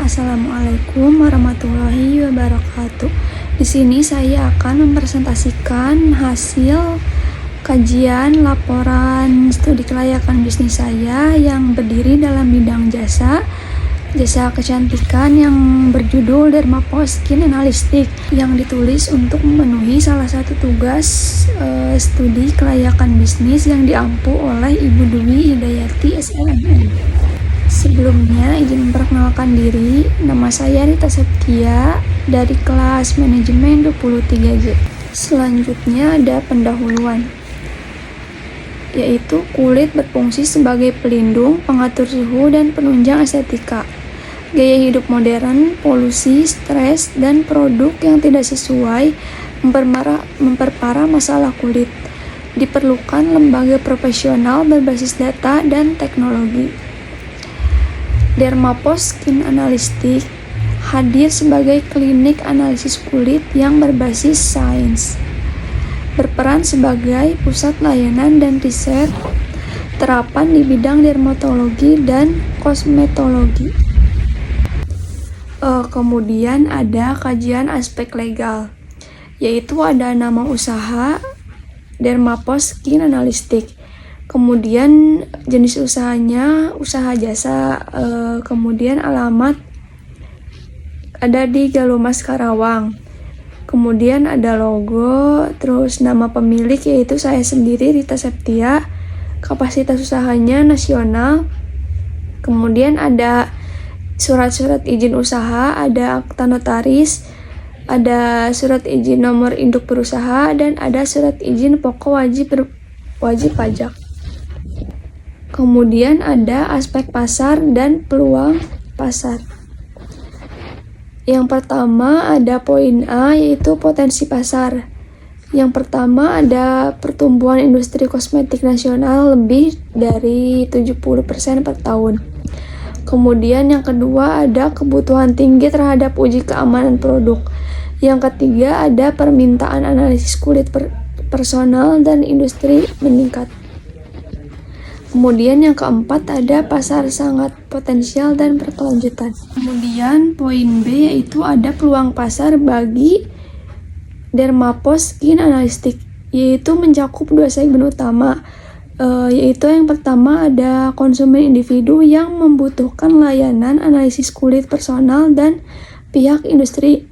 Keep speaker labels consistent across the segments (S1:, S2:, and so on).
S1: Assalamualaikum warahmatullahi wabarakatuh. Di sini saya akan mempresentasikan hasil kajian laporan studi kelayakan bisnis saya yang berdiri dalam bidang jasa kecantikan yang berjudul Dermapo Skin Analytics yang ditulis untuk memenuhi salah satu tugas studi kelayakan bisnis yang diampu oleh Ibu Dwi Hidayati SLMM. Sebelumnya izin memperkenalkan diri, nama saya Rita Septia dari kelas manajemen 23G. Selanjutnya ada pendahuluan, yaitu kulit berfungsi sebagai pelindung, pengatur suhu, dan penunjang estetika. Gaya hidup modern, polusi, stres, dan produk yang tidak sesuai memperparah masalah kulit. Diperlukan lembaga profesional berbasis data dan teknologi. Dermapo Skin Analytics hadir sebagai klinik analisis kulit yang berbasis sains, berperan sebagai pusat layanan dan riset terapan di bidang dermatologi dan kosmetologi. Kemudian ada kajian aspek legal, yaitu ada nama usaha Dermapo Skin Analytics, kemudian jenis usahanya usaha jasa, kemudian alamat ada di Galumas Karawang, kemudian ada logo, terus nama pemilik yaitu saya sendiri Rita Septia, kapasitas usahanya nasional, kemudian ada surat-surat izin usaha, ada akta notaris, ada surat izin nomor induk berusaha, dan ada surat izin pokok wajib pajak. Kemudian ada aspek pasar dan peluang pasar. Yang pertama ada poin A, yaitu potensi pasar. Yang pertama ada pertumbuhan industri kosmetik nasional lebih dari 70% per tahun. Kemudian yang kedua ada kebutuhan tinggi terhadap uji keamanan produk. Yang ketiga ada permintaan analisis kulit personal dan industri meningkat. Kemudian yang keempat ada pasar sangat potensial dan berkelanjutan. Kemudian poin B yaitu ada peluang pasar bagi Dermapo Skin Analytics, yaitu mencakup dua segmen utama, yaitu yang pertama ada konsumen individu yang membutuhkan layanan analisis kulit personal dan pihak industri.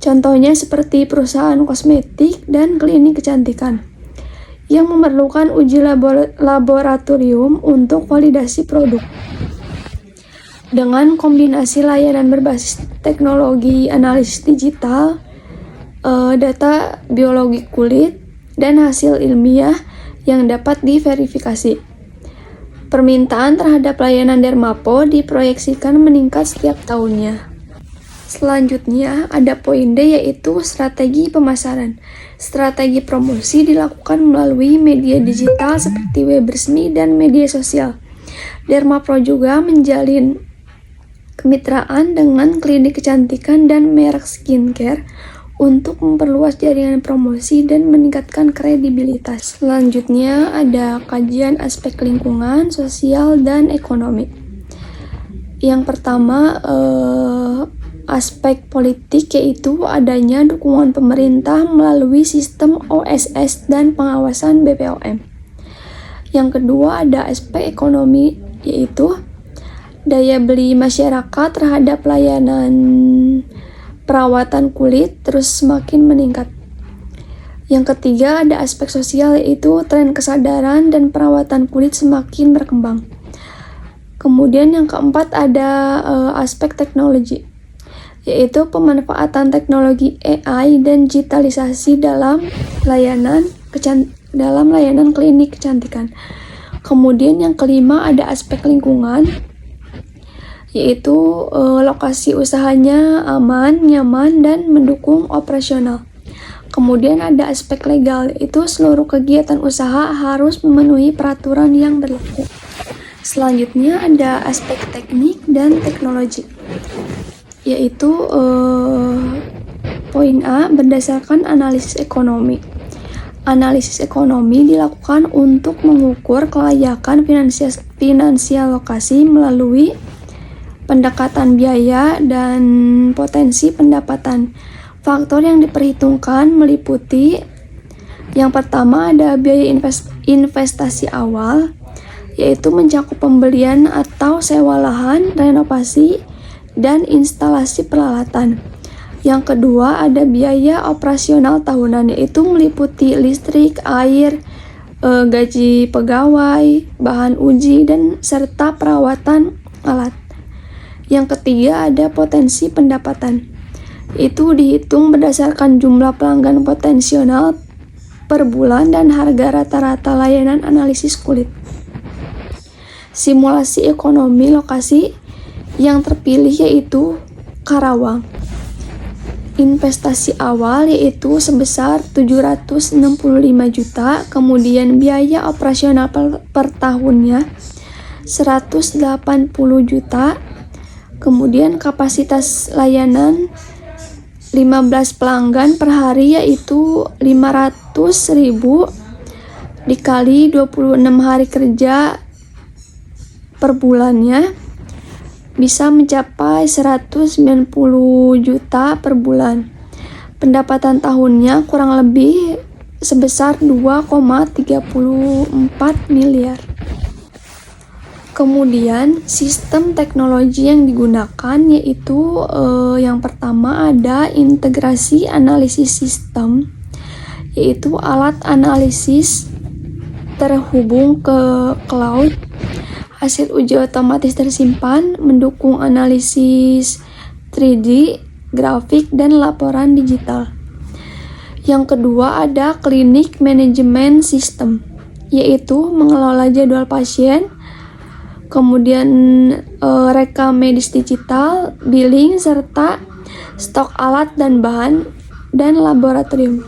S1: Contohnya seperti perusahaan kosmetik dan klinik kecantikan yang memerlukan uji laboratorium untuk validasi produk. Dengan kombinasi layanan berbasis teknologi analisis digital, data biologi kulit, dan hasil ilmiah yang dapat diverifikasi. Permintaan terhadap layanan Dermapo diproyeksikan meningkat setiap tahunnya. Selanjutnya ada poin D, yaitu strategi pemasaran. Strategi promosi dilakukan melalui media digital seperti web resmi dan media sosial. Dermapo juga menjalin kemitraan dengan klinik kecantikan dan merek skincare untuk memperluas jaringan promosi dan meningkatkan kredibilitas. Selanjutnya ada kajian aspek lingkungan, sosial, dan ekonomi. Yang pertama aspek politik, yaitu adanya dukungan pemerintah melalui sistem OSS dan pengawasan BPOM. Yang kedua ada aspek ekonomi, yaitu daya beli masyarakat terhadap layanan perawatan kulit terus semakin meningkat. Yang ketiga ada aspek sosial, yaitu tren kesadaran dan perawatan kulit semakin berkembang. Kemudian yang keempat ada aspek teknologi, yaitu pemanfaatan teknologi AI dan digitalisasi dalam layanan klinik kecantikan. Kemudian yang kelima ada aspek lingkungan, yaitu lokasi usahanya aman, nyaman, dan mendukung operasional. Kemudian ada aspek legal, yaitu seluruh kegiatan usaha harus memenuhi peraturan yang berlaku. Selanjutnya ada aspek teknik dan teknologi, yaitu poin A berdasarkan analisis ekonomi. Analisis ekonomi dilakukan untuk mengukur kelayakan finansial lokasi melalui pendekatan biaya, dan potensi pendapatan. Faktor yang diperhitungkan meliputi yang pertama ada biaya investasi awal, yaitu mencakup pembelian atau sewa lahan, renovasi, dan instalasi peralatan. Yang kedua ada biaya operasional tahunan, yaitu meliputi listrik, air, gaji pegawai, bahan uji, dan serta perawatan alat. Yang ketiga ada potensi pendapatan. Itu dihitung berdasarkan jumlah pelanggan potensial per bulan dan harga rata-rata layanan analisis kulit. Simulasi ekonomi lokasi yang terpilih yaitu Karawang. Investasi awal yaitu sebesar 765 juta, kemudian biaya operasional per tahunnya 180 juta, kemudian kapasitas layanan 15 pelanggan per hari yaitu 500.000 dikali 26 hari kerja per bulannya bisa mencapai 190 juta per bulan. Pendapatan tahunnya kurang lebih sebesar 2,34 miliar. Kemudian sistem teknologi yang digunakan yaitu yang pertama ada integrasi analisis sistem, yaitu alat analisis terhubung ke cloud. Hasil uji otomatis tersimpan, mendukung analisis 3D, grafik, dan laporan digital. Yang kedua ada klinik manajemen sistem, yaitu mengelola jadwal pasien, kemudian rekam medis digital, billing, serta stok alat dan bahan, dan laboratorium.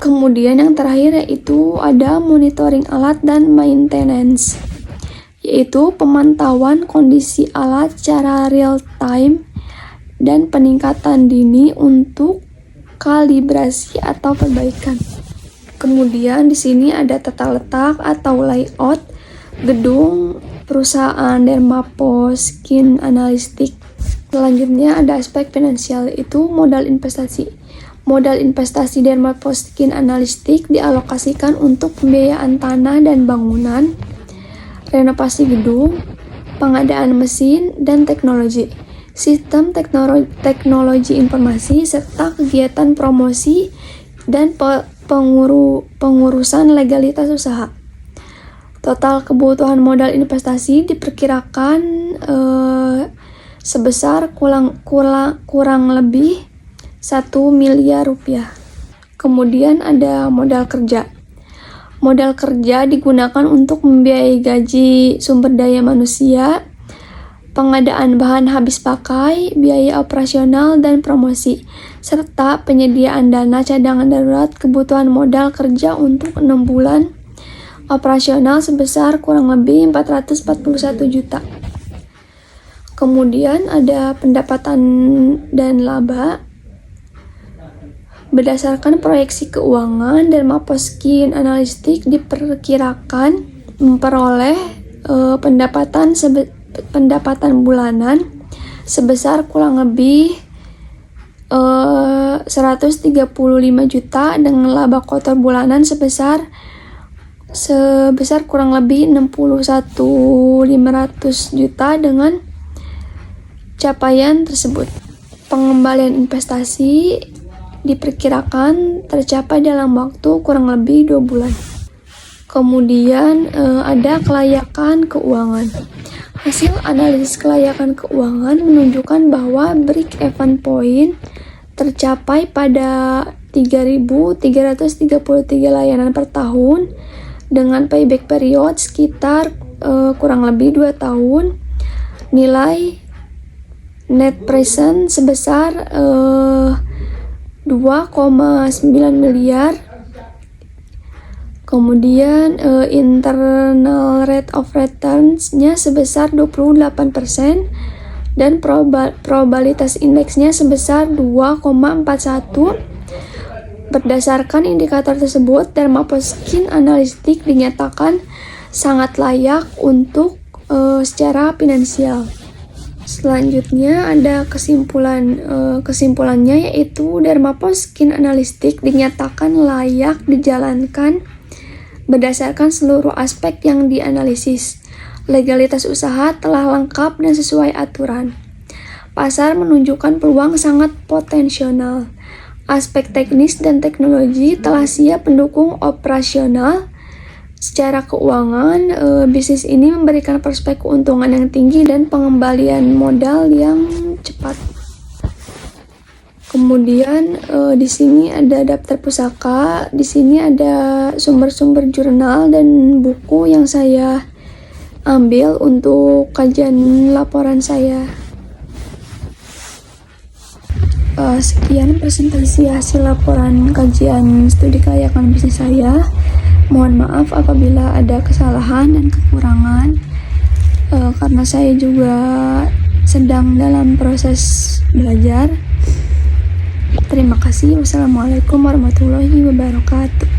S1: Kemudian yang terakhir yaitu ada monitoring alat dan maintenance, yaitu pemantauan kondisi alat secara real time dan peningkatan dini untuk kalibrasi atau perbaikan. Kemudian di sini ada tata letak atau layout gedung perusahaan Dermapos Skin Analytics. Selanjutnya ada aspek finansial, yaitu modal investasi. Modal investasi Dermapos Skin Analytics dialokasikan untuk pembiayaan tanah dan bangunan, renovasi gedung, pengadaan mesin dan teknologi, sistem teknologi informasi, serta kegiatan promosi dan pengurusan legalitas usaha. Total kebutuhan modal investasi diperkirakan sebesar kurang lebih 1 miliar rupiah. Kemudian ada modal kerja. Modal kerja digunakan untuk membiayai gaji sumber daya manusia, pengadaan bahan habis pakai, biaya operasional dan promosi, serta penyediaan dana cadangan darurat kebutuhan modal kerja untuk 6 bulan operasional sebesar kurang lebih 441 juta. Kemudian ada pendapatan dan laba. Berdasarkan proyeksi keuangan, Dermapos Skin Analytics diperkirakan memperoleh pendapatan bulanan sebesar kurang lebih 135 juta dengan laba kotor bulanan sebesar kurang lebih 61.500 juta dengan capaian tersebut. Pengembalian investasi diperkirakan tercapai dalam waktu kurang lebih 2 bulan. Kemudian ada kelayakan keuangan. Hasil analisis kelayakan keuangan menunjukkan bahwa break-even point tercapai pada 3.333 layanan per tahun dengan payback period sekitar kurang lebih 2 tahun. Nilai net present sebesar 2,9 miliar. Kemudian internal rate of returns-nya sebesar 28% dan probabilitas indeksnya sebesar 2,41. Berdasarkan indikator tersebut, Dermapos Skin Analytics dinyatakan sangat layak untuk secara finansial. Selanjutnya ada kesimpulannya, yaitu Dharma Skin Analytic dinyatakan layak dijalankan berdasarkan seluruh aspek yang dianalisis. Legalitas usaha telah lengkap dan sesuai aturan. Pasar menunjukkan peluang sangat potensial. Aspek teknis dan teknologi telah siap mendukung operasional. Secara keuangan, bisnis ini memberikan prospek keuntungan yang tinggi dan pengembalian modal yang cepat. Kemudian di sini ada daftar pusaka, di sini ada sumber-sumber jurnal dan buku yang saya ambil untuk kajian laporan saya. Sekian presentasi hasil laporan kajian studi kelayakan bisnis saya. Mohon maaf apabila ada kesalahan dan kekurangan, karena saya juga sedang dalam proses belajar. Terima kasih. Wassalamualaikum warahmatullahi wabarakatuh.